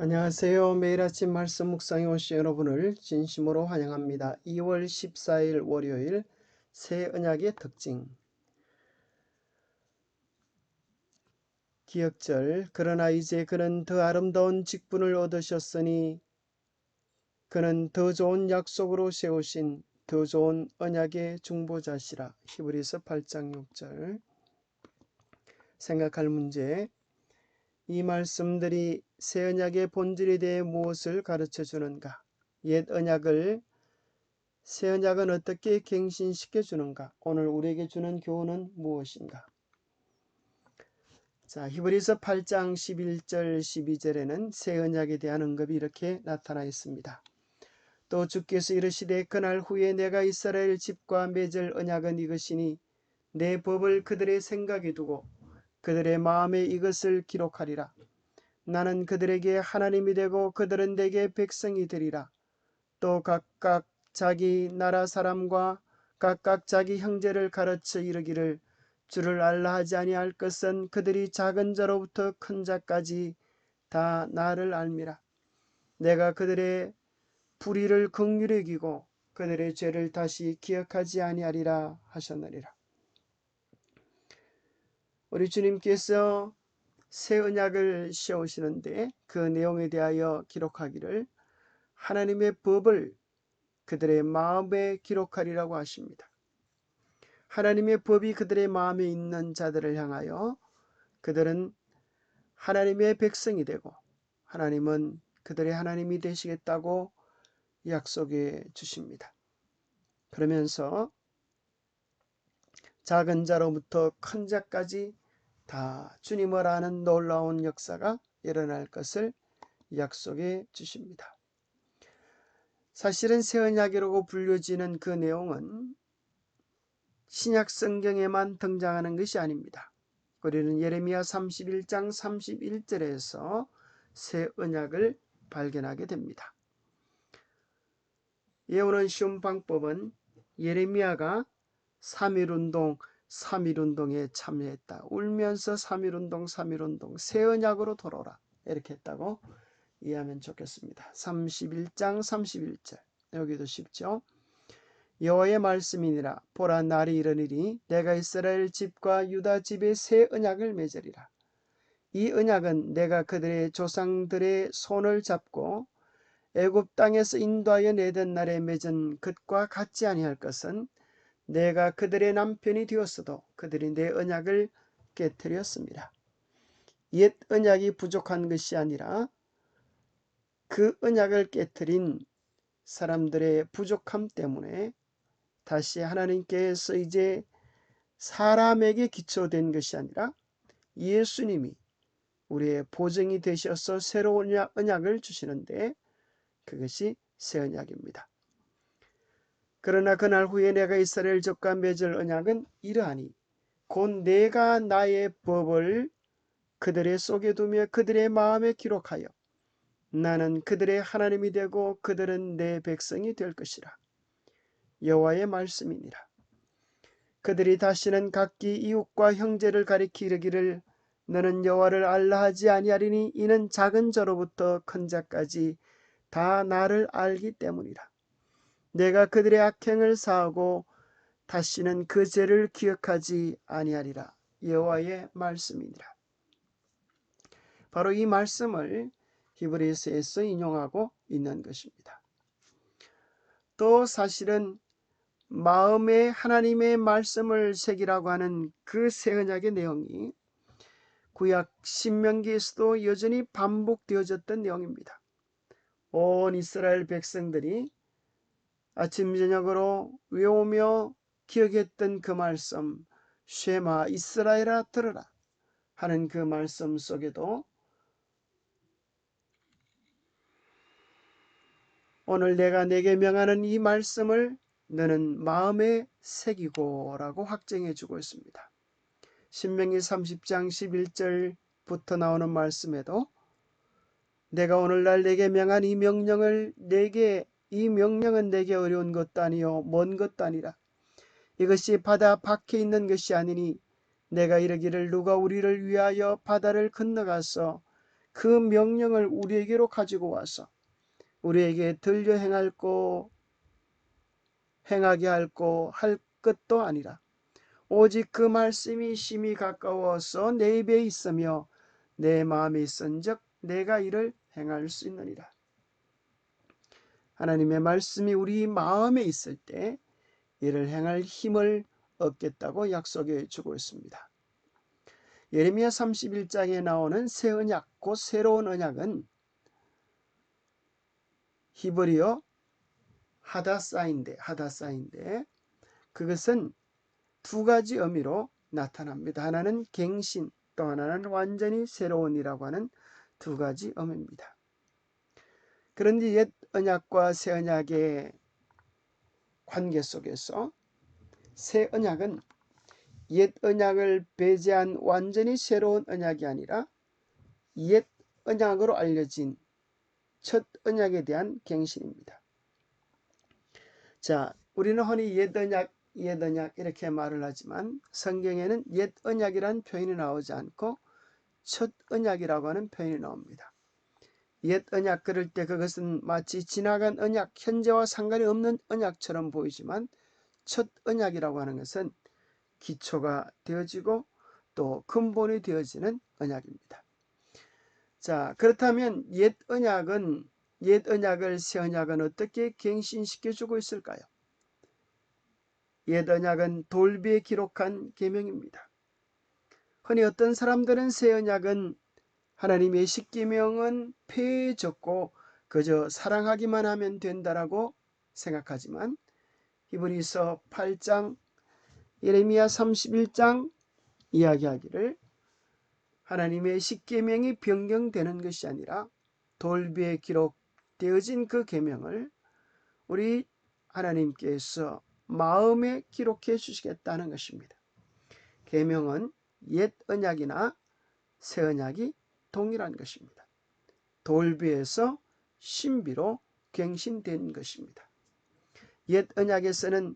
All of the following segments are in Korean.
안녕하세요. 매일 아침 말씀 묵상에 오신 여러분을 진심으로 환영합니다. 2월 14일 월요일 새 언약의 특징. 기억절. 그러나 이제 그는 더 아름다운 직분을 얻으셨으니 그는 더 좋은 약속으로 세우신 더 좋은 언약의 중보자시라. 히브리서 8장 6절. 생각할 문제. 이 말씀들이 새 언약의 본질에 대해 무엇을 가르쳐 주는가? 옛 언약을 새 언약은 어떻게 갱신시켜 주는가? 오늘 우리에게 주는 교훈은 무엇인가? 자, 히브리서 8장 11절 12절에는 새 언약에 대한 언급이 이렇게 나타나 있습니다. 또 주께서 이르시되 그날 후에 내가 이스라엘 집과 맺을 언약은 이것이니 내 법을 그들의 생각에 두고 그들의 마음에 이것을 기록하리라. 나는 그들에게 하나님이 되고 그들은 내게 백성이 되리라. 또 각각 자기 나라 사람과 각각 자기 형제를 가르쳐 이르기를 주를 알라 하지 아니할 것은 그들이 작은 자로부터 큰 자까지 다 나를 알미라. 내가 그들의 불의를 긍휼히 여기고 그들의 죄를 다시 기억하지 아니하리라 하셨느니라. 우리 주님께서 새 언약을 세우시는데 그 내용에 대하여 기록하기를 하나님의 법을 그들의 마음에 기록하리라고 하십니다. 하나님의 법이 그들의 마음에 있는 자들을 향하여 그들은 하나님의 백성이 되고 하나님은 그들의 하나님이 되시겠다고 약속해 주십니다. 그러면서 작은 자로부터 큰 자까지 다 주님을 아는 놀라운 역사가 일어날 것을 약속해 주십니다. 사실은 새 언약이라고 불려지는 그 내용은 신약 성경에만 등장하는 것이 아닙니다. 우리는 예레미야 31장 31절에서 새 언약을 발견하게 됩니다. 예언은 쉬운 방법은 예레미야가 3.1운동에 참여했다. 울면서 3.1운동 새 언약으로 돌아오라. 이렇게 했다고 이해하면 좋겠습니다. 31장 31절. 여기도 쉽죠. 여호와의 말씀이니라. 보라 날이 이르니니 내가 이스라엘 집과 유다 집에 새 언약을 맺으리라. 이 언약은 내가 그들의 조상들의 손을 잡고 애굽 땅에서 인도하여 내던 날에 맺은 것과 같지 아니할 것은 내가 그들의 남편이 되었어도 그들이 내 언약을 깨뜨렸습니다. 옛 언약이 부족한 것이 아니라 그 언약을 깨뜨린 사람들의 부족함 때문에 다시 하나님께서 이제 사람에게 기초된 것이 아니라 예수님이 우리의 보증이 되셔서 새로운 언약을 주시는데 그것이 새 언약입니다. 그러나 그날 후에 내가 이스라엘 족과 맺을 언약은 이러하니 곧 내가 나의 법을 그들의 속에 두며 그들의 마음에 기록하여 나는 그들의 하나님이 되고 그들은 내 백성이 될 것이라. 여호와의 말씀이니라. 그들이 다시는 각기 이웃과 형제를 가리키 이르기를 너는 여호와를 알라 하지 아니하리니 이는 작은 자로부터 큰 자까지 다 나를 알기 때문이라. 내가 그들의 악행을 사하고 다시는 그 죄를 기억하지 아니하리라. 여호와의 말씀이니라. 바로 이 말씀을 히브리서에서 인용하고 있는 것입니다. 또 사실은 마음에 하나님의 말씀을 새기라고 하는 그 새 언약의 내용이 구약 신명기에서도 여전히 반복되어졌던 내용입니다. 온 이스라엘 백성들이 아침 저녁으로 외우며 기억했던 그 말씀, 쉐마 이스라엘아 들으라 하는 그 말씀 속에도 오늘 내가 내게 명하는 이 말씀을 너는 마음에 새기고 라고 확정해 주고 있습니다. 신명기 30장 11절부터 나오는 말씀에도 내가 오늘날 내게 명한 이 명령은 내게 어려운 것도 아니요 먼 것도 아니라 이것이 바다 밖에 있는 것이 아니니 내가 이르기를 누가 우리를 위하여 바다를 건너가서 그 명령을 우리에게로 가지고 와서 우리에게 들려 행하게 할 것도 아니라 오직 그 말씀이 심히 가까워서 내 입에 있으며 내 마음에 있은즉 내가 이를 행할 수 있느니라. 하나님의 말씀이 우리 마음에 있을 때 이를 행할 힘을 얻겠다고 약속해 주고 있습니다. 예레미야 31장에 나오는 새 언약, 곧 새로운 언약은 히브리어 하다사인데 그것은 두 가지 의미로 나타납니다. 하나는 갱신, 또 하나는 완전히 새로운이라고 하는 두 가지 의미입니다. 그런데 옛 언약과 새 언약의 관계 속에서 새 언약은 옛 언약을 배제한 완전히 새로운 언약이 아니라 옛 언약으로 알려진 첫 언약에 대한 갱신입니다. 자, 우리는 흔히 옛 언약 이렇게 말을 하지만 성경에는 옛 언약이라는 표현이 나오지 않고 첫 언약이라고 하는 표현이 나옵니다. 옛 언약 그럴 때 그것은 마치 지나간 언약, 현재와 상관이 없는 언약처럼 보이지만 첫 언약이라고 하는 것은 기초가 되어지고 또 근본이 되어지는 언약입니다. 자, 그렇다면 옛 언약을 새 언약은 어떻게 갱신시켜 주고 있을까요? 옛 언약은 돌비에 기록한 계명입니다. 흔히 어떤 사람들은 새 언약은 하나님의 십계명은 폐해졌고 그저 사랑하기만 하면 된다라고 생각하지만 히브리서 8장, 예레미야 31장 이야기하기를 하나님의 십계명이 변경되는 것이 아니라 돌비에 기록되어진 그 계명을 우리 하나님께서 마음에 기록해 주시겠다는 것입니다. 계명은 옛 언약이나 새 언약이 동일한 것입니다. 돌비에서 신비로 갱신된 것입니다. 옛 언약에서는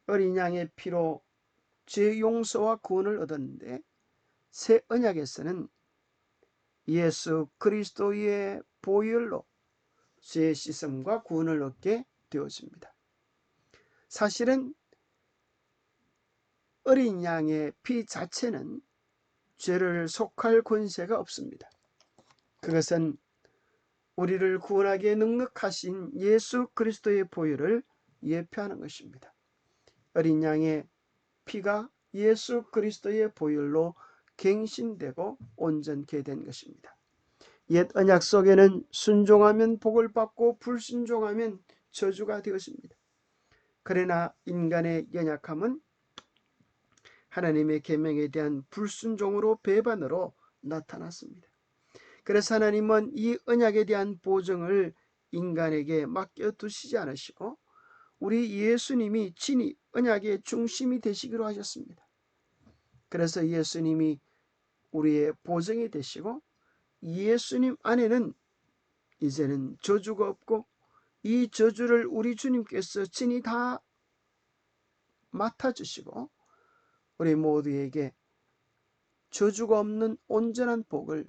어린 양의 피로 죄 용서와 구원을 얻었는데 새 언약에서는 예수 그리스도의 보혈로 죄 씻음과 구원을 얻게 되었습니다. 사실은 어린 양의 피 자체는 죄를 속할 권세가 없습니다. 그것은 우리를 구원하기에 능력하신 예수 그리스도의 보혈을 예표하는 것입니다. 어린 양의 피가 예수 그리스도의 보혈로 갱신되고 온전케 된 것입니다. 옛 언약 속에는 순종하면 복을 받고 불순종하면 저주가 되었습니다. 그러나 인간의 연약함은 하나님의 계명에 대한 불순종으로 배반으로 나타났습니다. 그래서 하나님은 이 언약에 대한 보증을 인간에게 맡겨두시지 않으시고 우리 예수님이 친히 언약의 중심이 되시기로 하셨습니다. 그래서 예수님이 우리의 보증이 되시고 예수님 안에는 이제는 저주가 없고 이 저주를 우리 주님께서 친히 다 맡아주시고 우리 모두에게 저주가 없는 온전한 복을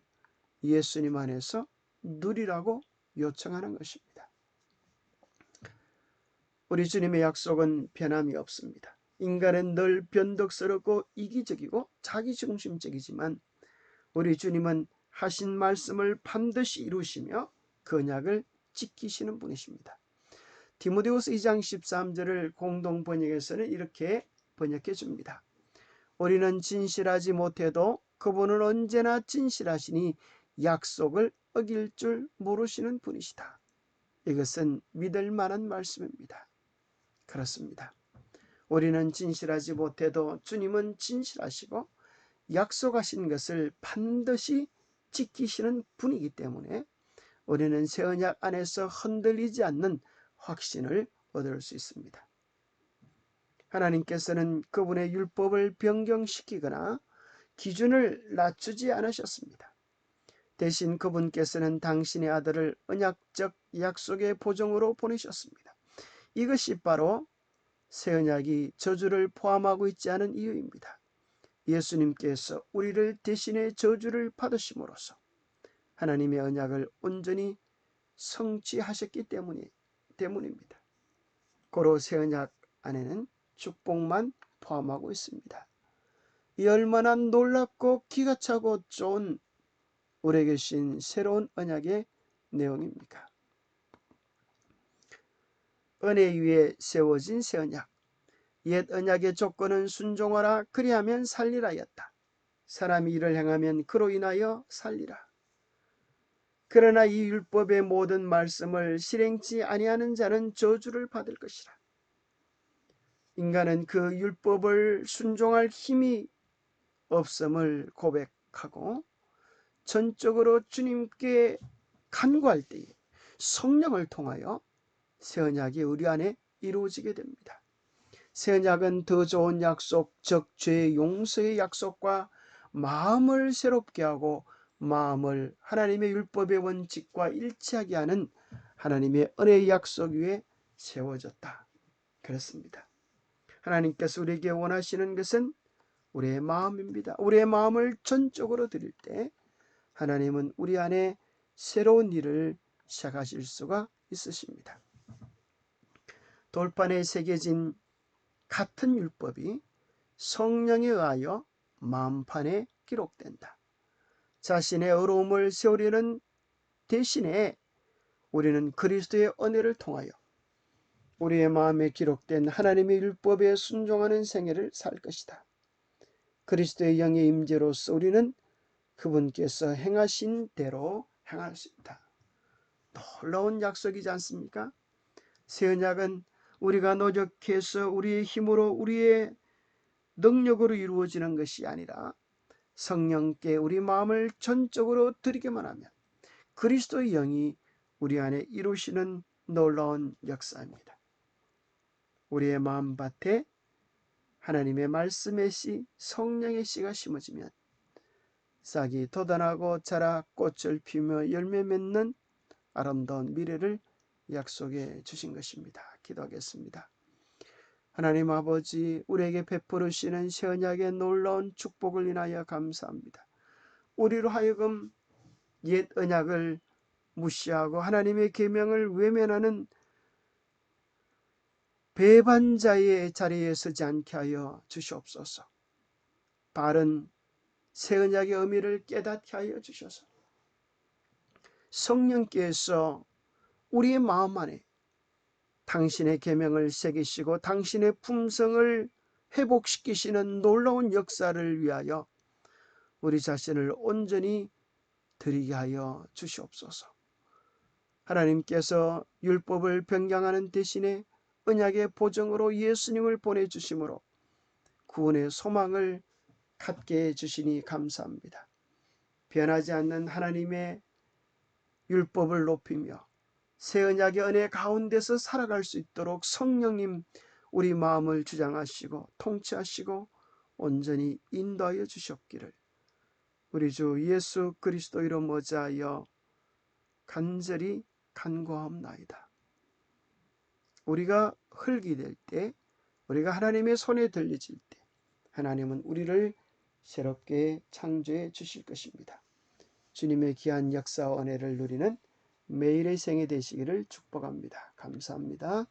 예수님 안에서 누리라고 요청하는 것입니다. 우리 주님의 약속은 변함이 없습니다. 인간은 늘 변덕스럽고 이기적이고 자기중심적이지만 우리 주님은 하신 말씀을 반드시 이루시며 그 언약을 지키시는 분이십니다. 디모데후서 2장 13절을 공동 번역에서는 이렇게 번역해 줍니다. 우리는 진실하지 못해도 그분은 언제나 진실하시니 약속을 어길 줄 모르시는 분이시다. 이것은 믿을 만한 말씀입니다. 그렇습니다. 우리는 진실하지 못해도 주님은 진실하시고 약속하신 것을 반드시 지키시는 분이기 때문에 우리는 새 언약 안에서 흔들리지 않는 확신을 얻을 수 있습니다. 하나님께서는 그분의 율법을 변경시키거나 기준을 낮추지 않으셨습니다. 대신 그분께서는 당신의 아들을 언약적 약속의 보증으로 보내셨습니다. 이것이 바로 새 언약이 저주를 포함하고 있지 않은 이유입니다. 예수님께서 우리를 대신해 저주를 받으심으로써 하나님의 언약을 온전히 성취하셨기 때문입니다. 고로 새 언약 안에는 축복만 포함하고 있습니다. 이 얼마나 놀랍고 기가 차고 좋은 우리에게 주신 새로운 언약의 내용입니까? 은혜 위에 세워진 새 언약. 옛 언약의 조건은 순종하라 그리하면 살리라였다. 사람이 이를 행하면 그로 인하여 살리라. 그러나 이 율법의 모든 말씀을 실행치 아니하는 자는 저주를 받을 것이라. 인간은 그 율법을 순종할 힘이 없음을 고백하고 전적으로 주님께 간구할 때에 성령을 통하여 새 언약이 우리 안에 이루어지게 됩니다. 새 언약은 더 좋은 약속, 즉 죄의 용서의 약속과 마음을 새롭게 하고 마음을 하나님의 율법의 원칙과 일치하게 하는 하나님의 은혜의 약속 위에 세워졌다. 그렇습니다. 하나님께서 우리에게 원하시는 것은 우리의 마음입니다. 우리의 마음을 전적으로 드릴 때 하나님은 우리 안에 새로운 일을 시작하실 수가 있으십니다. 돌판에 새겨진 같은 율법이 성령에 의하여 마음판에 기록된다. 자신의 의로움을 세우려는 대신에 우리는 그리스도의 은혜를 통하여 우리의 마음에 기록된 하나님의 율법에 순종하는 생애를 살 것이다. 그리스도의 영의 임재로서 우리는 그분께서 행하신 대로 행할 수 있다. 놀라운 약속이지 않습니까? 새 언약은 우리가 노력해서 우리의 힘으로 우리의 능력으로 이루어지는 것이 아니라 성령께 우리 마음을 전적으로 드리기만 하면 그리스도의 영이 우리 안에 이루시는 놀라운 역사입니다. 우리의 마음밭에 하나님의 말씀의 씨, 성령의 씨가 심어지면 싹이 돋아나고 자라 꽃을 피우며 열매 맺는 아름다운 미래를 약속해 주신 것입니다. 기도하겠습니다. 하나님 아버지, 우리에게 베풀으시는 새 언약의 놀라운 축복을 인하여 감사합니다. 우리로 하여금 옛 언약을 무시하고 하나님의 계명을 외면하는 배반자의 자리에 서지 않게 하여 주시옵소서. 바른 새 언약의 의미를 깨닫게 하여 주셔서 성령께서 우리의 마음 안에 당신의 계명을 새기시고 당신의 품성을 회복시키시는 놀라운 역사를 위하여 우리 자신을 온전히 드리게 하여 주시옵소서. 하나님께서 율법을 변경하는 대신에 언약의 보정으로 예수님을 보내주심으로 구원의 소망을 갖게 해주시니 감사합니다. 변하지 않는 하나님의 율법을 높이며 새 언약의 은혜 가운데서 살아갈 수 있도록 성령님 우리 마음을 주장하시고 통치하시고 온전히 인도하여 주셨기를 우리 주 예수 그리스도 이름 모자하여 간절히 간구하옵나이다. 우리가 흙이 될 때, 우리가 하나님의 손에 들려질 때 하나님은 우리를 새롭게 창조해 주실 것입니다. 주님의 귀한 역사와 은혜를 누리는 매일의 생애 되시기를 축복합니다. 감사합니다.